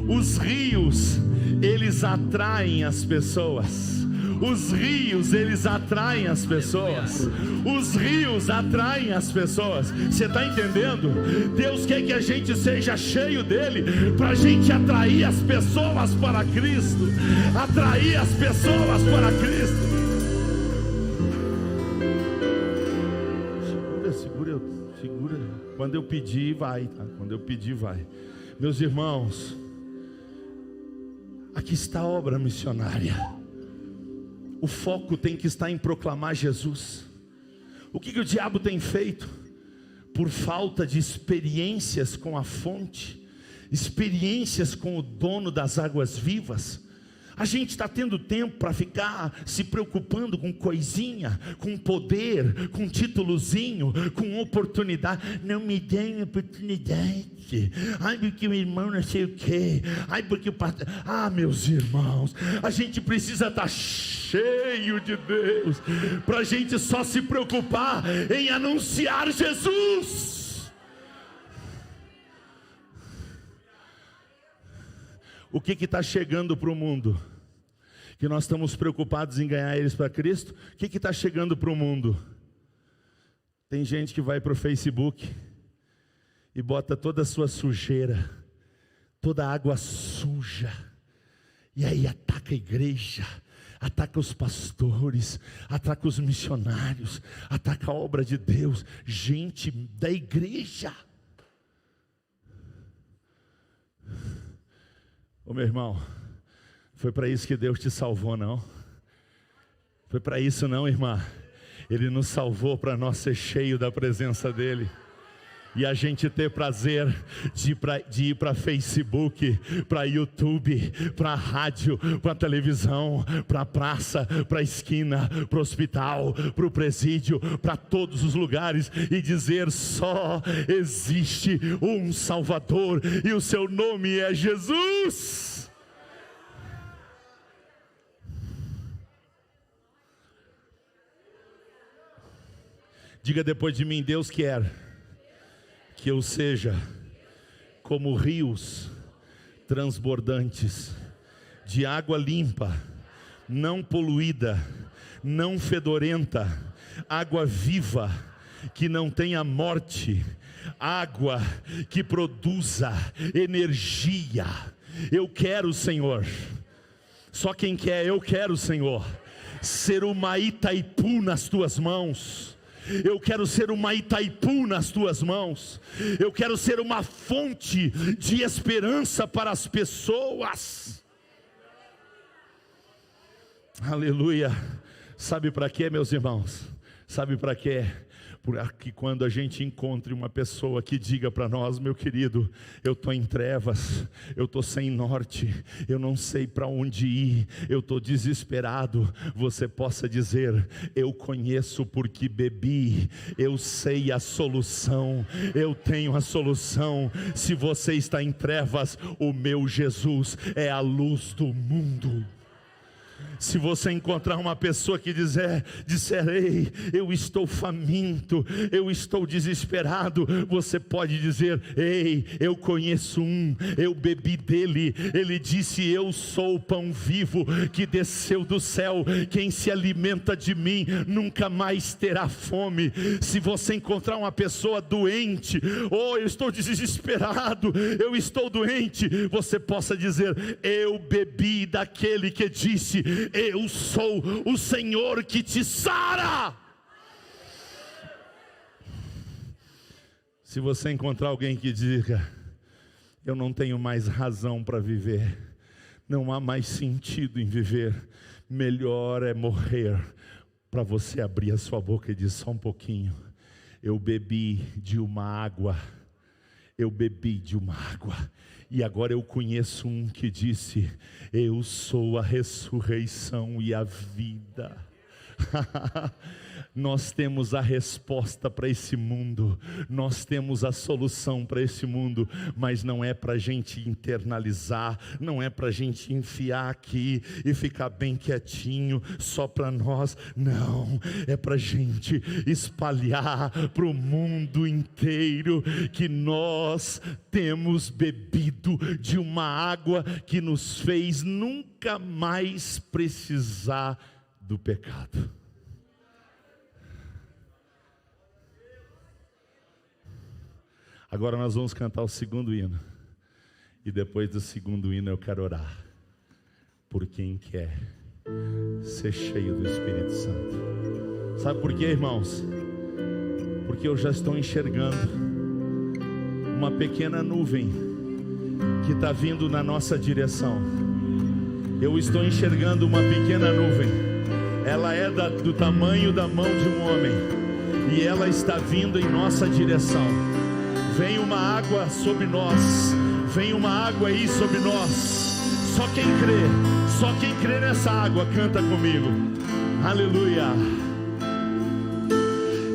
Os rios, eles atraem as pessoas. Os rios, eles atraem as pessoas. Os rios atraem as pessoas. Você está entendendo? Deus quer que a gente seja cheio dele, para a gente atrair as pessoas para Cristo. Atrair as pessoas para Cristo. Segura. Quando eu pedir, vai, tá? Quando eu pedir, vai. Meus irmãos, aqui está a obra missionária. O foco tem que estar em proclamar Jesus. O que o diabo tem feito? Por falta de experiências com a fonte, experiências com o dono das águas vivas, a gente está tendo tempo para ficar se preocupando com coisinha, com poder, com títulozinho, com oportunidade. Não me deem oportunidade. Ai, porque o irmão não sei o quê. Ai, porque o pastor... Ah, meus irmãos, a gente precisa estar cheio de Deus, para a gente só se preocupar em anunciar Jesus. O que está chegando para o mundo? Que nós estamos preocupados em ganhar eles para Cristo. O que está chegando para o mundo? Tem gente que vai para o Facebook e bota toda a sua sujeira, toda a água suja, e aí ataca a igreja, ataca os pastores, ataca os missionários, ataca a obra de Deus, gente da igreja. Ô meu irmão, foi para isso que Deus te salvou, não? Foi para isso não, irmã? Ele nos salvou para nós ser cheio da presença dEle. E a gente ter prazer de ir para Facebook, para YouTube, para rádio, para televisão, para a praça, para a esquina, para o hospital, para o presídio, para todos os lugares e dizer: só existe um Salvador e o seu nome é Jesus. Diga depois de mim: Deus quer que eu seja como rios transbordantes de água limpa, não poluída, não fedorenta, água viva, que não tenha morte, água que produza energia. Eu quero, Senhor, só quem quer, eu quero, Senhor, ser uma Itaipu nas tuas mãos. Eu quero ser uma Itaipu nas tuas mãos. Eu quero ser uma fonte de esperança para as pessoas. Aleluia. Sabe para quê, meus irmãos? Sabe para quê? Para que quando a gente encontre uma pessoa que diga para nós: meu querido, eu estou em trevas, eu estou sem norte, eu não sei para onde ir, eu estou desesperado, você possa dizer: eu conheço porque bebi, eu sei a solução, eu tenho a solução. Se você está em trevas, o meu Jesus é a luz do mundo. Se você encontrar uma pessoa que disser: ei, eu estou faminto, eu estou desesperado, você pode dizer: ei, eu conheço um, eu bebi dele, ele disse: eu sou o pão vivo que desceu do céu, quem se alimenta de mim nunca mais terá fome. Se você encontrar uma pessoa doente: oh, eu estou desesperado, eu estou doente, você possa dizer: eu bebi daquele que disse: eu sou o Senhor que te sara. Se você encontrar alguém que diga: eu não tenho mais razão para viver, não há mais sentido em viver, melhor é morrer, para você abrir a sua boca e dizer: só um pouquinho, eu bebi de uma água, e agora eu conheço um que disse: eu sou a ressurreição e a vida. Nós temos a resposta para esse mundo, nós temos a solução para esse mundo, mas não é para a gente internalizar, não é para a gente enfiar aqui e ficar bem quietinho, só para nós, não, é para a gente espalhar para o mundo inteiro que nós temos bebido de uma água que nos fez nunca mais precisar do pecado. Agora nós vamos cantar o segundo hino, e depois do segundo hino eu quero orar por quem quer ser cheio do Espírito Santo. Sabe por quê, irmãos? Porque eu já estou enxergando uma pequena nuvem que está vindo na nossa direção. Eu estou enxergando uma pequena nuvem, ela é do tamanho da mão de um homem, e ela está vindo em nossa direção. Vem uma água sobre nós, vem uma água aí sobre nós. Só quem crê nessa água, canta comigo, aleluia.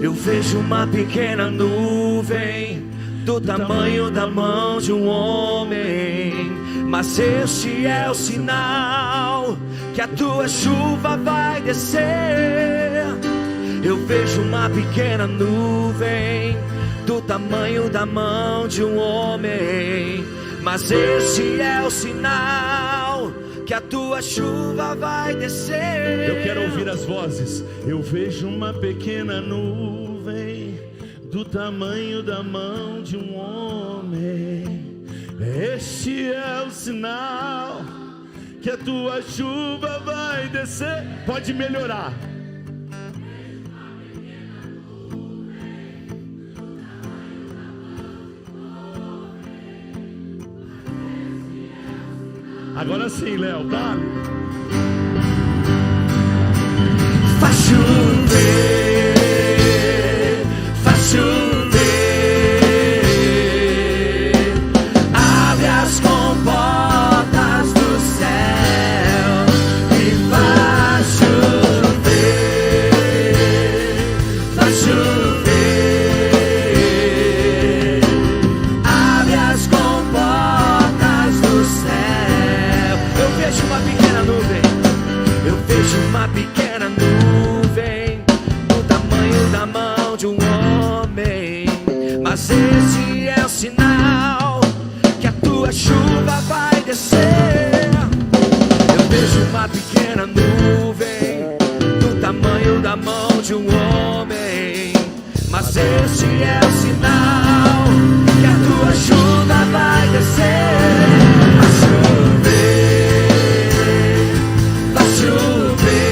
Eu vejo uma pequena nuvem do tamanho da mão de um homem, mas este é o sinal que a tua chuva vai descer. Eu vejo uma pequena nuvem do tamanho da mão de um homem, mas este é o sinal que a tua chuva vai descer. Eu quero ouvir as vozes. Eu vejo uma pequena nuvem do tamanho da mão de um homem, este é o sinal que a tua chuva vai descer. Pode melhorar. Agora sim, Léo, tá? Faz chover, faz chover, abre as comportas do céu e faz chover, faz chover, abre as comportas do céu. Eu vejo uma pequena nuvem, eu vejo uma pequena nuvem do tamanho da mão de um homem, mas esse é o sinal que a tua chuva vai descer. Eu vejo uma pequena nuvem do tamanho da mão de um homem, mas esse é o sinal que a tua chuva vai descer. Vai chover,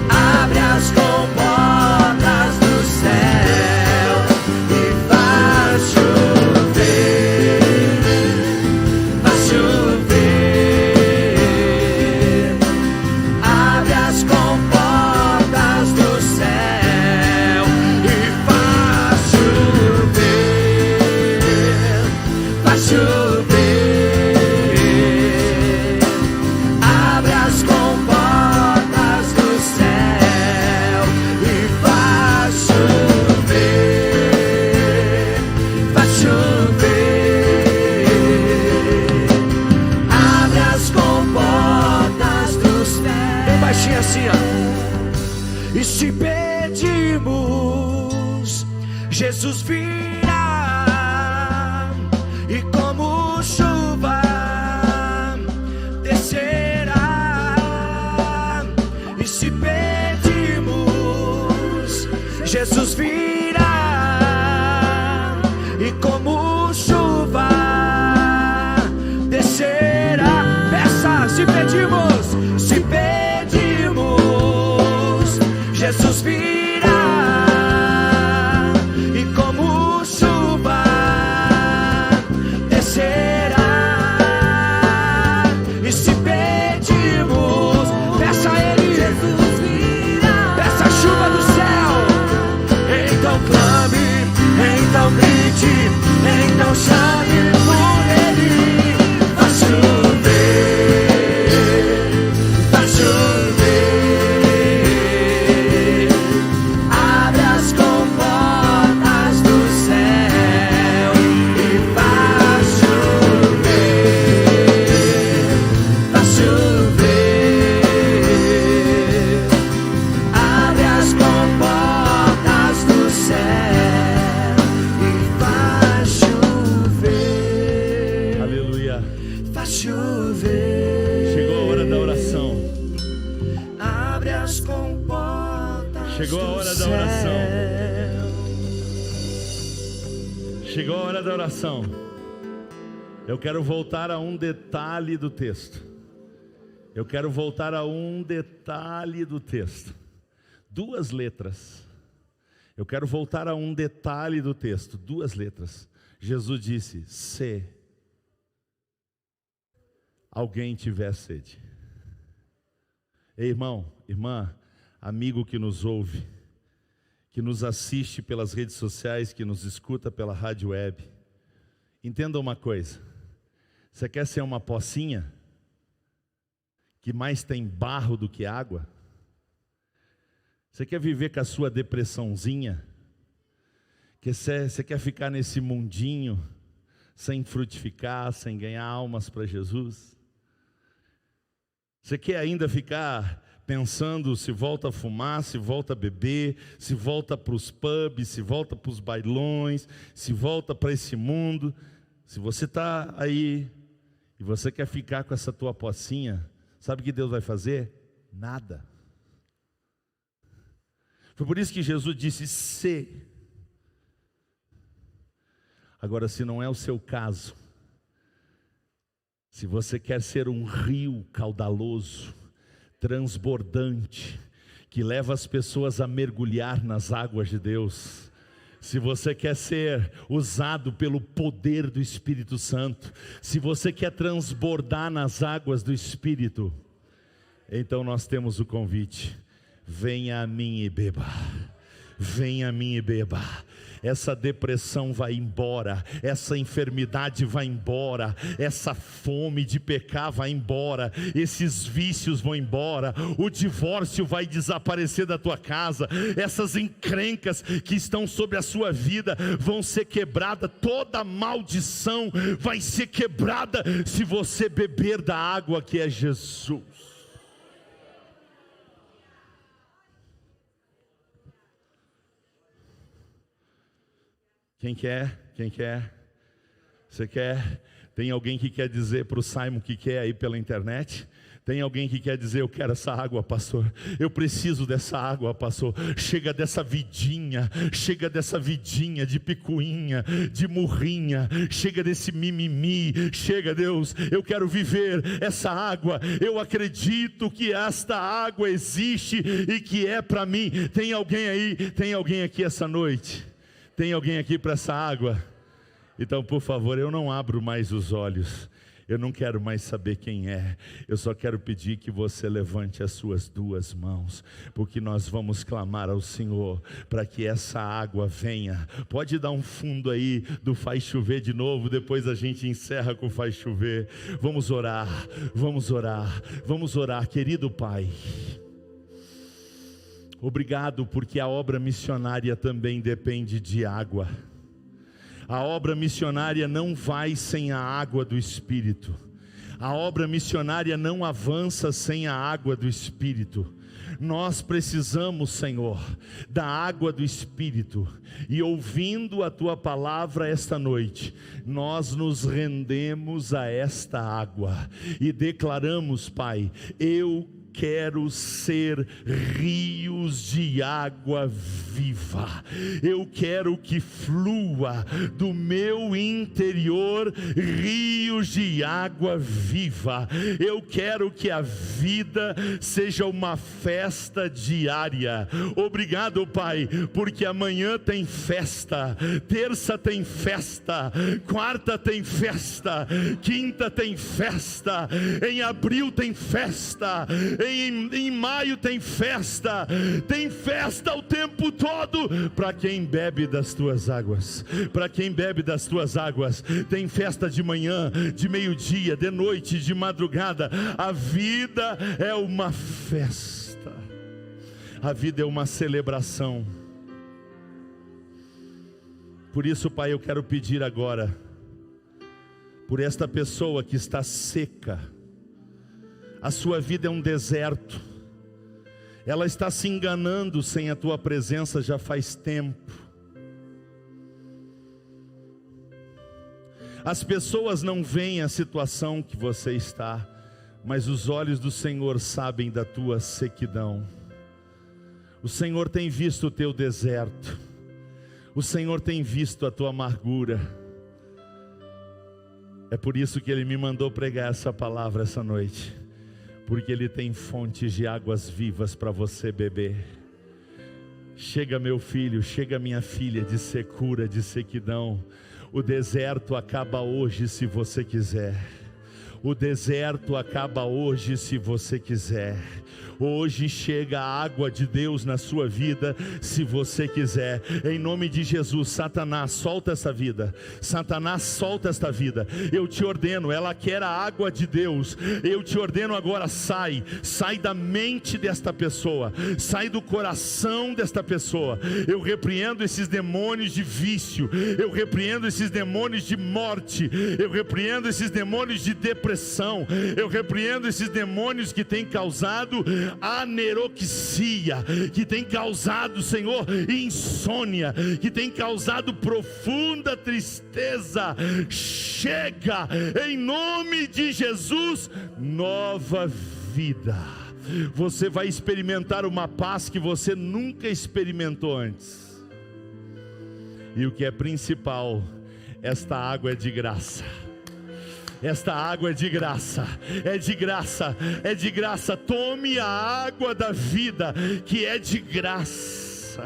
abre as comportas do céu e vai chover, vai chover, abre as comportas do céu e vai chover, vai chover. Assim, e se pedimos, Jesus virá, e como chuva descerá. E se pedimos, Jesus virá, e como chuva descerá. Peça, se pedimos, se pedimos, Jesus virá, e como chuva não grite, então chame por ele. Vai chover, vai chover. Abre as comportas do céu e vai chover, vai chover. Abre as comportas do céu e vai chover. Aleluia. Vai chover. Chegou a hora da oração. Abre as comportas. Chegou a do hora da céu. oração. Chegou a hora da oração. Eu quero voltar a um detalhe do texto. Eu quero voltar a um detalhe do texto. 2 letras. Eu quero voltar a um detalhe do texto. 2 letras. Jesus disse: se alguém tiver sede. Ei, irmão, irmã, amigo que nos ouve, que nos assiste pelas redes sociais, que nos escuta pela rádio web, entenda uma coisa: você quer ser uma pocinha que mais tem barro do que água? Você quer viver com a sua depressãozinha? Que você quer ficar nesse mundinho sem frutificar, sem ganhar almas para Jesus? Você quer ainda ficar pensando se volta a fumar, se volta a beber, se volta para os pubs, se volta para os bailões, se volta para esse mundo? Se você está aí e você quer ficar com essa tua pocinha, sabe o que Deus vai fazer? Nada. Foi por isso que Jesus disse: se. Agora, se não é o seu caso, se você quer ser um rio caudaloso, transbordante, que leva as pessoas a mergulhar nas águas de Deus, se você quer ser usado pelo poder do Espírito Santo, se você quer transbordar nas águas do Espírito, então nós temos o convite: venha a mim e beba. Venha a mim e beba. Essa depressão vai embora, essa enfermidade vai embora, essa fome de pecar vai embora, esses vícios vão embora, o divórcio vai desaparecer da tua casa, essas encrencas que estão sobre a sua vida vão ser quebradas, toda maldição vai ser quebrada se você beber da água que é Jesus. Quem quer? Quem quer? Você quer? Tem alguém que quer dizer para o Simon que quer aí pela internet? Tem alguém que quer dizer: eu quero essa água, pastor, eu preciso dessa água, pastor. Chega dessa vidinha de picuinha, de murrinha, chega desse mimimi, chega, Deus, eu quero viver essa água. Eu acredito que esta água existe e que é para mim. Tem alguém aí? Tem alguém aqui essa noite? Tem alguém aqui para essa água? Então, por favor, eu não abro mais os olhos, eu não quero mais saber quem é, eu só quero pedir que você levante as suas 2 mãos, porque nós vamos clamar ao Senhor para que essa água venha. Pode dar um fundo aí do Faz Chover de novo, depois a gente encerra com o Faz Chover. Vamos orar, vamos orar, vamos orar. Querido Pai, obrigado, porque a obra missionária também depende de água. A obra missionária não vai sem a água do Espírito. A obra missionária não avança sem a água do Espírito. Nós precisamos, Senhor, da água do Espírito. E ouvindo a Tua palavra esta noite, nós nos rendemos a esta água e declaramos, Pai, eu quero ser rios de água viva. Eu quero que flua do meu interior rios de água viva. Eu quero que a vida seja uma festa diária. Obrigado, Pai, porque amanhã tem festa, terça tem festa, quarta tem festa, quinta tem festa, em abril tem festa, Em maio tem festa o tempo todo para quem bebe das tuas águas. Para quem bebe das tuas águas, tem festa de manhã, de meio-dia, de noite, de madrugada. A vida é uma festa, a vida é uma celebração. Por isso, Pai, eu quero pedir agora por esta pessoa que está seca. A sua vida é um deserto, ela está se enganando sem a tua presença já faz tempo. As pessoas não veem a situação que você está, mas os olhos do Senhor sabem da tua sequidão. O Senhor tem visto o teu deserto, o Senhor tem visto a tua amargura. É por isso que Ele me mandou pregar essa palavra essa noite, porque Ele tem fontes de águas vivas para você beber. Chega, meu filho, chega, minha filha, de secura, de sequidão. O deserto acaba hoje se você quiser. O deserto acaba hoje se você quiser. Hoje chega a água de Deus na sua vida, se você quiser. Em nome de Jesus, Satanás, solta essa vida. Satanás, solta esta vida. Eu te ordeno, ela quer a água de Deus. Eu te ordeno agora, sai da mente desta pessoa, sai do coração desta pessoa. Eu repreendo esses demônios de vício, eu repreendo esses demônios de morte, eu repreendo esses demônios de depressão, eu repreendo esses demônios que têm causado aneroxia, que tem causado, Senhor, insônia, que tem causado profunda tristeza. Chega, em nome de Jesus, nova vida. Você vai experimentar uma paz que você nunca experimentou antes. E o que é principal, esta água é de graça. Esta água é de graça, é de graça, é de graça. Tome a água da vida, que é de graça.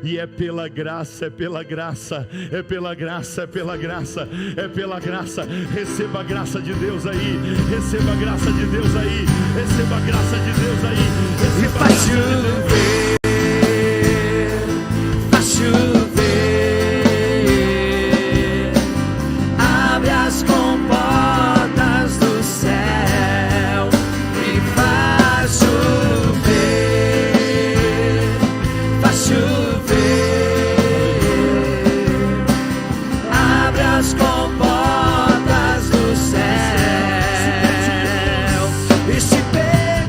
E é pela graça, é pela graça, é pela graça, é pela graça, é pela graça. Receba a graça de Deus aí, receba a graça de Deus aí, receba a graça de Deus aí, receba a graça de Deus aí. Faz chover, abre as comportas do céu e faz chover, faz chover, abre as comportas do céu. E se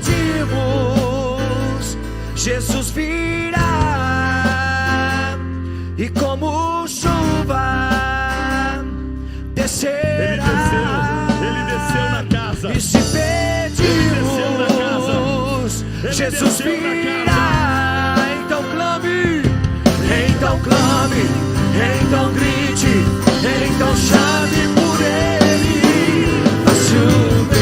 pedimos, Jesus virá, e como chuva descerá. Ele desceu na casa. E se pedimos, Jesus virá. Então clame, então clame, então grite, então chame por Ele. Faz chover,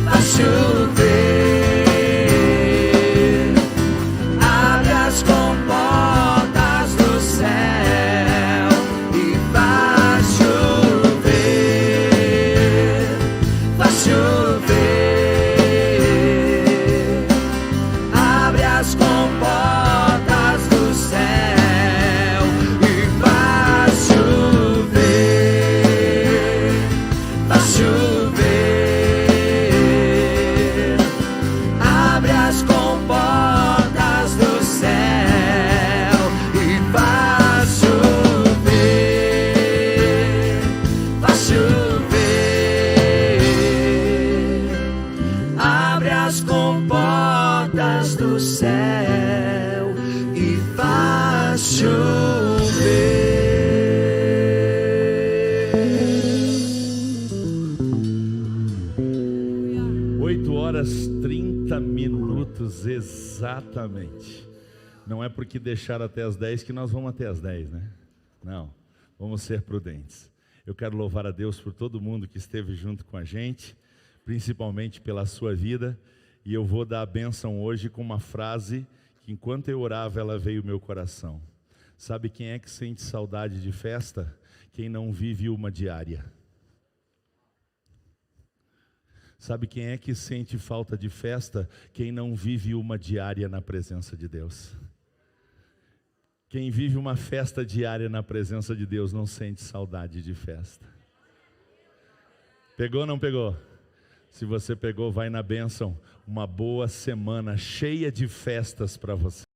faz chover, abre as comportas do céu e faz chover, faz chover, abre as comportas do céu e faz chover, faz chover, abre as comportas do céu e faz chover, faz chover, abre as comportas do céu e faz chover. 8h30 exatamente. Não é porque deixar até as 10 que nós vamos até as 10, né? Não, vamos ser prudentes. Eu quero louvar a Deus por todo mundo que esteve junto com a gente, principalmente pela sua vida. E eu vou dar a bênção hoje com uma frase que enquanto eu orava ela veio ao meu coração. Sabe quem é que sente saudade de festa? Quem não vive uma diária. Sabe quem é que sente falta de festa? Quem não vive uma diária na presença de Deus. Quem vive uma festa diária na presença de Deus não sente saudade de festa. Pegou ou não pegou? Se você pegou, vai na bênção. Uma boa semana cheia de festas para você.